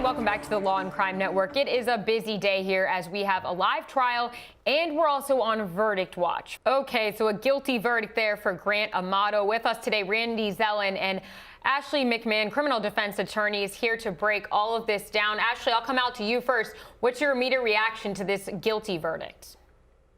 welcome back to the Law and Crime Network. It is a busy day here as we have a live trial and we're also on verdict watch. Okay, so a guilty verdict there for Grant Amato. With us today, Randy Zellin and Ashley McMahan, criminal defense attorneys, here to break all of this down. Ashley, I'll come out to you first. What's your immediate reaction to this guilty verdict?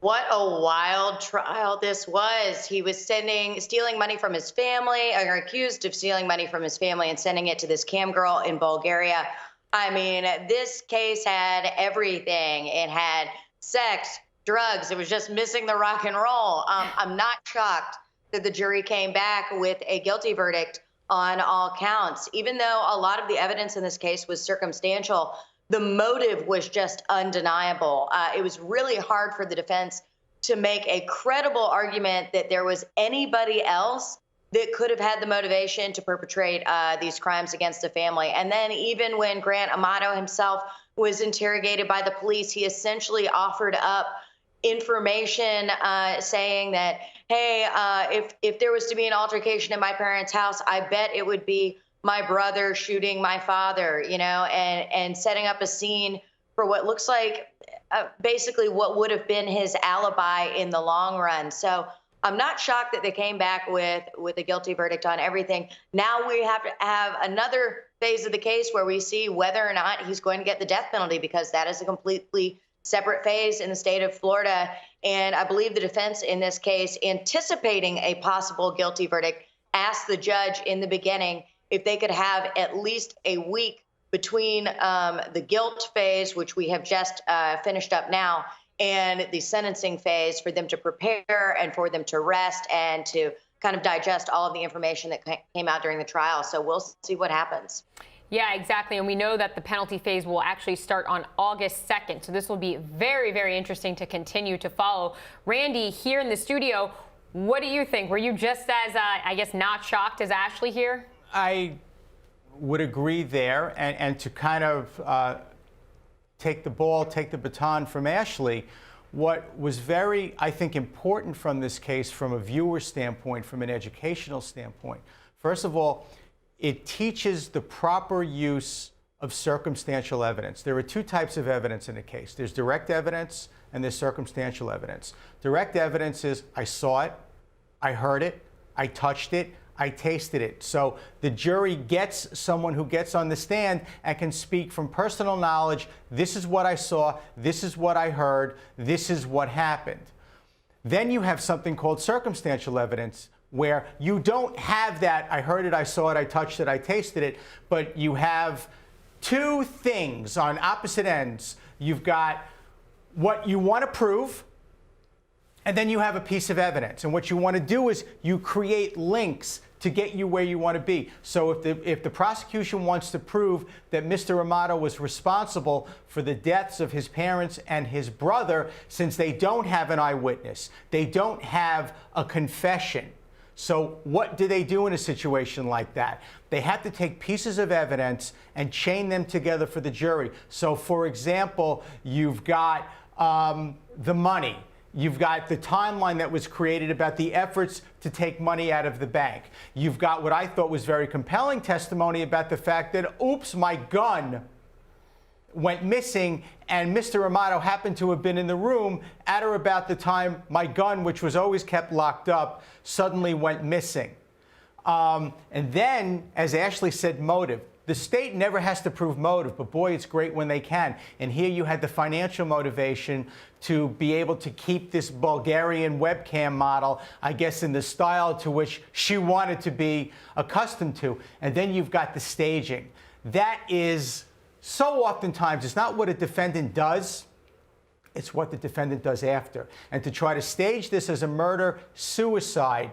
What a wild trial this was. He was stealing money from his family, or accused of stealing money from his family and sending it to this cam girl in Bulgaria. I mean, this case had everything. It had sex, drugs. It was just missing the rock and roll. I'm not shocked that the jury came back with a guilty verdict on all counts. Even though a lot of the evidence in this case was circumstantial, the motive was just undeniable. It was really hard for the defense to make a credible argument that there was anybody else that could have had the motivation to perpetrate these crimes against a family. And then even when Grant Amato himself was interrogated by the police, he essentially offered up information saying that, hey, if there was to be an altercation in my parents' house, I bet it would be my brother shooting my father, you know, and setting up a scene for what looks like basically what would have been his alibi in the long run. So I'm not shocked that they came back with a guilty verdict on everything. Now we have to have another phase of the case where we see whether or not he's going to get the death penalty, because that is a completely separate phase in the state of Florida. And I believe the defense in this case, anticipating a possible guilty verdict, asked the judge in the beginning if they could have at least a week between the guilt phase, which we have just finished up now, and the sentencing phase, for them to prepare and for them to rest and to kind of digest all of the information that came out during the trial. So we'll see what happens. Yeah, exactly. And we know that the penalty phase will actually start on August 2nd. So this will be very, very interesting to continue to follow. Randy, here in the studio, what do you think? Were you just as, I guess, not shocked as Ashley here? I would agree there. And to kind of take the baton from Ashley, what was very, I think, important from this case from a viewer standpoint, from an educational standpoint, first of all, it teaches the proper use of circumstantial evidence. There are two types of evidence in a case. There's direct evidence and there's circumstantial evidence. Direct evidence is I saw it, I heard it, I touched it, I tasted it. So the jury gets someone who gets on the stand and can speak from personal knowledge. This is what I saw. This is what I heard. This is what happened. Then you have something called circumstantial evidence, where you don't have that I heard it, I saw it, I touched it, I tasted it, but you have two things on opposite ends. You've got what you want to prove, and then you have a piece of evidence. And what you want to do is you create links to get you where you want to be. So if the prosecution wants to prove that Mr. Amato was responsible for the deaths of his parents and his brother, since they don't have an eyewitness, they don't have a confession. So what do they do in a situation like that? They have to take pieces of evidence and chain them together for the jury. So, for example, you've got the money. You've got the timeline that was created about the efforts to take money out of the bank. You've got what I thought was very compelling testimony about the fact that, oops, my gun went missing, and Mr. Amato happened to have been in the room at or about the time my gun, which was always kept locked up, suddenly went missing. And then, as Ashley said, motive. The state never has to prove motive, but boy, it's great when they can. And here you had the financial motivation to be able to keep this Bulgarian webcam model, I guess, in the style to which she wanted to be accustomed to. And then you've got the staging. That is, so oftentimes, it's not what a defendant does, it's what the defendant does after. And to try to stage this as a murder-suicide,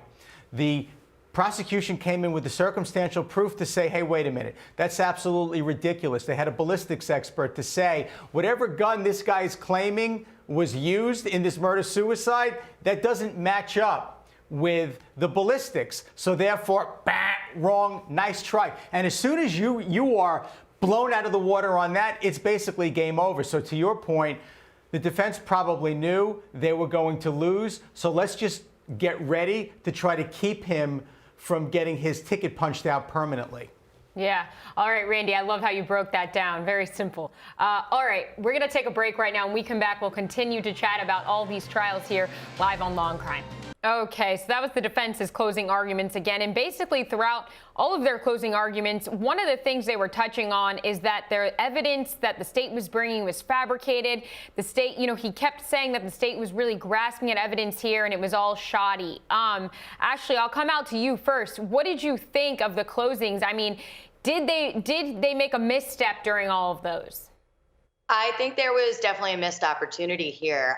the prosecution came in with the circumstantial proof to say, hey, wait a minute, that's absolutely ridiculous. They had a ballistics expert to say, whatever gun this guy is claiming was used in this murder-suicide, that doesn't match up with the ballistics. So therefore, bah, wrong, nice try. And as soon as you are blown out of the water on that, it's basically game over. So to your point, the defense probably knew they were going to lose. So let's just get ready to try to keep him from getting his ticket punched out permanently. Yeah. All right, Randy, I love how you broke that down. Very simple. All right, we're going to take a break right now. When we come back, we'll continue to chat about all these trials here live on Law and Crime. Okay, so that was the defense's closing arguments again. And basically throughout all of their closing arguments, one of the things they were touching on is that their evidence that the state was bringing was fabricated. The state, he kept saying that the state was really grasping at evidence here and it was all shoddy. Ashley, I'll come out to you first. What did you think of the closings? I mean, did they make a misstep during all of those? I think there was definitely a missed opportunity here.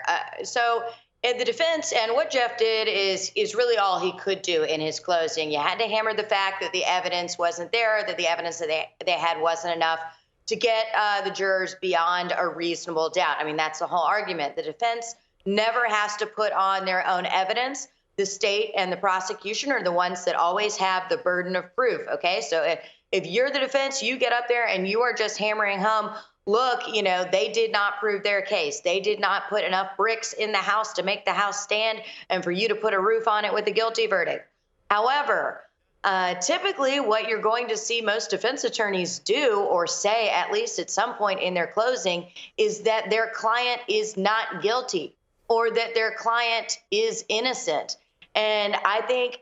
In the defense, and what Jeff did is really all he could do in his closing. You had to hammer the fact that the evidence wasn't there, that the evidence that they had wasn't enough to get the jurors beyond a reasonable doubt. I mean, that's the whole argument. The defense never has to put on their own evidence. The state and the prosecution are the ones that always have the burden of proof. Okay, so if you're the defense, you get up there and you are just hammering home, look, they did not prove their case. They did not put enough bricks in the house to make the house stand and for you to put a roof on it with a guilty verdict. However, typically what you're going to see most defense attorneys do or say, at least at some point in their closing, is that their client is not guilty or that their client is innocent. And I think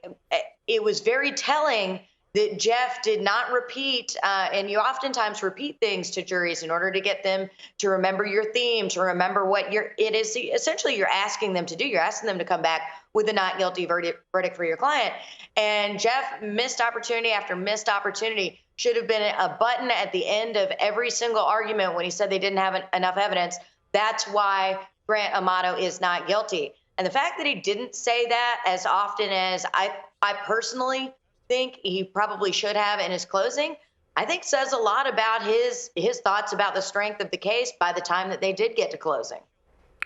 it was very telling that Jeff did not repeat, and you oftentimes repeat things to juries in order to get them to remember your theme, to remember what it is essentially you're asking them to do. You're asking them to come back with a not guilty verdict for your client. And Jeff missed opportunity after missed opportunity. Should have been a button at the end of every single argument when he said they didn't have enough evidence. That's why Grant Amato is not guilty. And the fact that he didn't say that as often as I personally think he probably should have in his closing, I think says a lot about his thoughts about the strength of the case by the time that they did get to closing.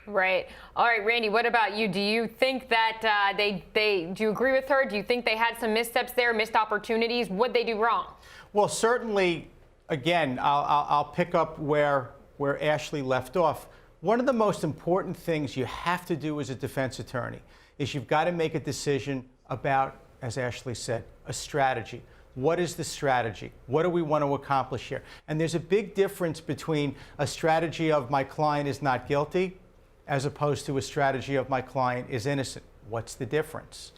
Right. All right, Randy, what about you? Do you think that do you agree with her? Do you think they had some missteps there, missed opportunities? What'd they do wrong? Well, certainly, again, I'll pick up where Ashley left off. One of the most important things you have to do as a defense attorney is you've got to make a decision about, as Ashley said, a strategy. What is the strategy? What do we want to accomplish here? And there's a big difference between a strategy of my client is not guilty as opposed to a strategy of my client is innocent. What's the difference?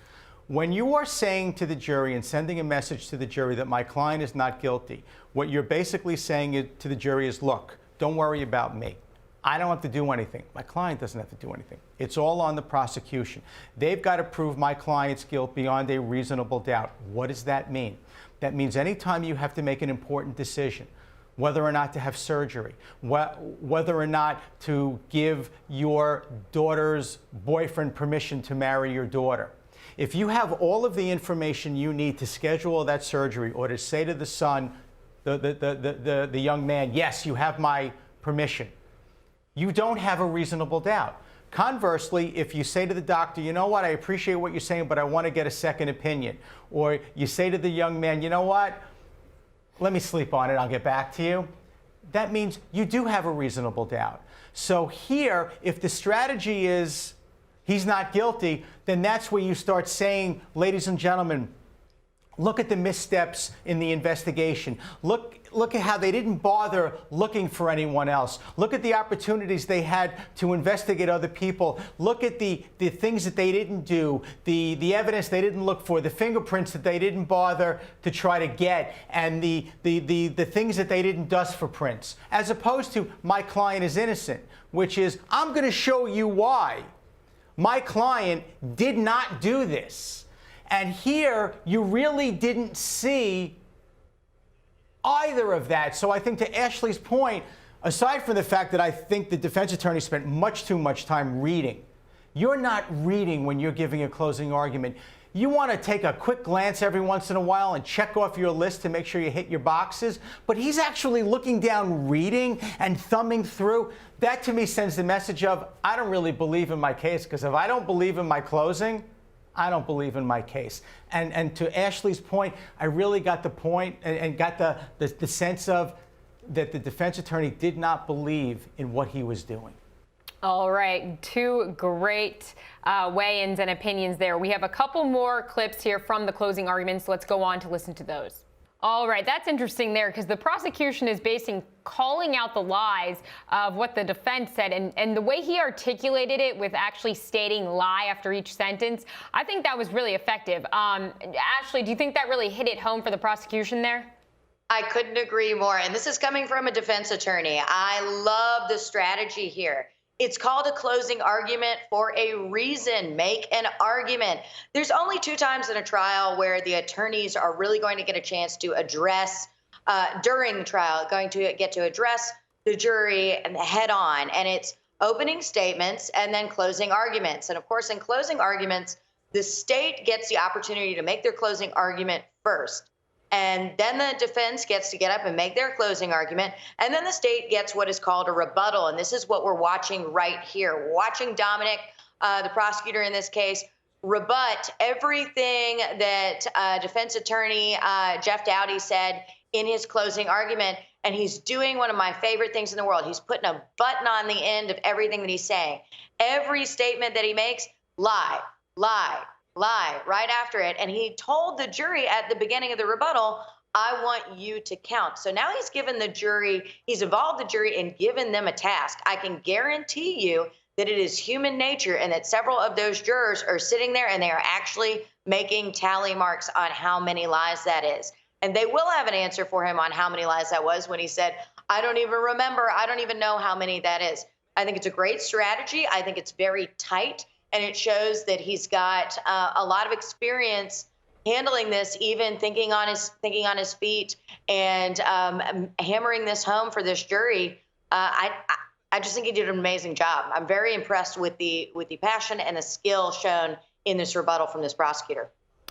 When you are saying to the jury and sending a message to the jury that my client is not guilty, what you're basically saying to the jury is, look, don't worry about me. I don't have to do anything. My client doesn't have to do anything. It's all on the prosecution. They've got to prove my client's guilt beyond a reasonable doubt. What does that mean? That means anytime you have to make an important decision, whether or not to have surgery, whether or not to give your daughter's boyfriend permission to marry your daughter, if you have all of the information you need to schedule that surgery or to say to the son, the young man, yes, you have my permission, you don't have a reasonable doubt. Conversely, if you say to the doctor, you know what, I appreciate what you're saying, but I want to get a second opinion. Or you say to the young man, you know what, let me sleep on it, I'll get back to you. That means you do have a reasonable doubt. So here, if the strategy is he's not guilty, then that's where you start saying, ladies and gentlemen, look at the missteps in the investigation. Look at how they didn't bother looking for anyone else. Look at the opportunities they had to investigate other people. Look at the things that they didn't do, the evidence they didn't look for, the fingerprints that they didn't bother to try to get, and the things that they didn't dust for prints. As opposed to my client is innocent, which is, I'm going to show you why my client did not do this. And here, you really didn't see either of that. So I think to Ashley's point, aside from the fact that I think the defense attorney spent much too much time reading, you're not reading when you're giving a closing argument. You want to take a quick glance every once in a while and check off your list to make sure you hit your boxes. But he's actually looking down, reading and thumbing through. That to me sends the message of, I don't really believe in my case, because if I don't believe in my closing, I don't believe in my case. And to Ashley's point, I really got the point and got the sense of that the defense attorney did not believe in what he was doing. All right, two great weigh-ins and opinions there. We have a couple more clips here from the closing arguments. Let's go on to listen to those. All right, that's interesting there because the prosecution is basing calling out the lies of what the defense said, and the way he articulated it with actually stating lie after each sentence, I think that was really effective. Ashley, do you think that really hit it home for the prosecution there? I couldn't agree more. And this is coming from a defense attorney. I love the strategy here. It's called a closing argument for a reason. Make an argument. There's only 2 times in a trial where the attorneys are really going to get a chance to address, during the trial, going to get to address the jury and head on. And it's opening statements and then closing arguments. And of course, in closing arguments, the state gets the opportunity to make their closing argument first. And then the defense gets to get up and make their closing argument. And then the state gets what is called a rebuttal. And this is what we're watching right here. We're watching Dominic, the prosecutor in this case, rebut everything that defense attorney Jeff Dowdy said in his closing argument. And he's doing one of my favorite things in the world. He's putting a button on the end of everything that he's saying. Every statement that he makes, lie, lie, lie right after it. And he told the jury at the beginning of the rebuttal, I want you to count. So now he's given the jury, he's involved the jury and given them a task. I can guarantee you that it is human nature and that several of those jurors are sitting there and they are actually making tally marks on how many lies that is. And they will have an answer for him on how many lies that was when he said, I don't even remember. I don't even know how many that is. I think it's a great strategy. I think it's very tight. And it shows that he's got a lot of experience handling this, even thinking on his feet and hammering this home for this jury. I just think he did an amazing job. I'm very impressed with the passion and the skill shown in this rebuttal from this prosecutor.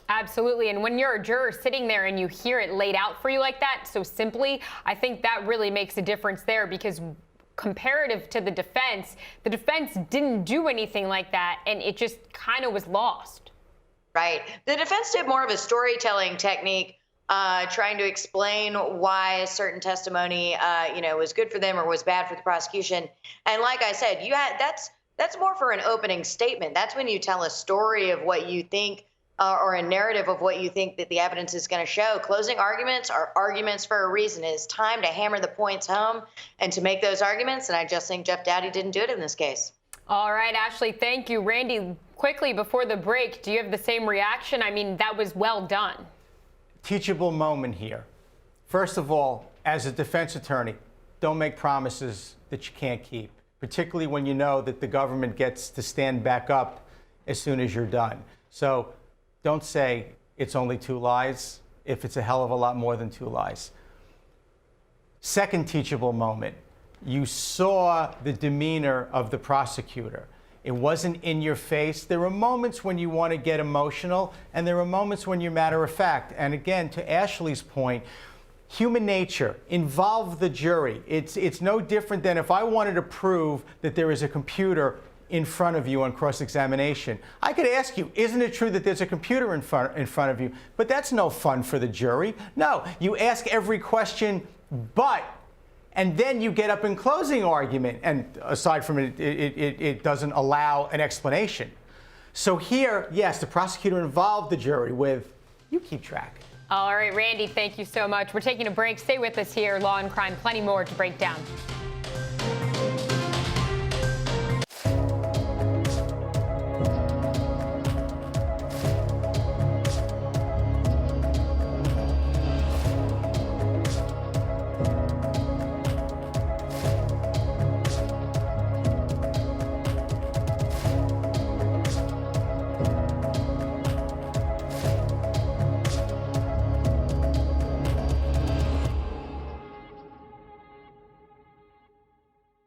Absolutely. And when you're a juror sitting there and you hear it laid out for you like that so simply, I think that really makes a difference there because comparative to the defense didn't do anything like that, and it just kind of was lost. Right. The defense did more of a storytelling technique, trying to explain why a certain testimony, was good for them or was bad for the prosecution. And like I said, that's more for an opening statement. That's when you tell a story of what you think or a narrative of what you think that the evidence is going to show. Closing arguments are arguments for a reason. It is time to hammer the points home and to make those arguments. And I just think Jeff Dowdy didn't do it in this case. All right, Ashley, thank you. Randy, quickly before the break, do you have the same reaction? I mean, that was well done. Teachable moment here. First of all, as a defense attorney, don't make promises that you can't keep, particularly when you know that the government gets to stand back up as soon as you're done. So don't say it's only 2 lies if it's a hell of a lot more than 2 lies. Second teachable moment, you saw the demeanor of the prosecutor. It wasn't in your face. There are moments when you want to get emotional, and there are moments when you're matter of fact. And again, to Ashley's point, human nature, involve the jury. It's no different than if I wanted to prove that there is a computer in front of you on cross-examination. I could ask you, isn't it true that there's a computer in front of you? But that's no fun for the jury. No, you ask every question, and then you get up in closing argument, and aside from it, it doesn't allow an explanation. So here, yes, the prosecutor involved the jury with, you keep track. All right, Randy, thank you so much. We're taking a break. Stay with us here, Law and Crime. Plenty more to break down.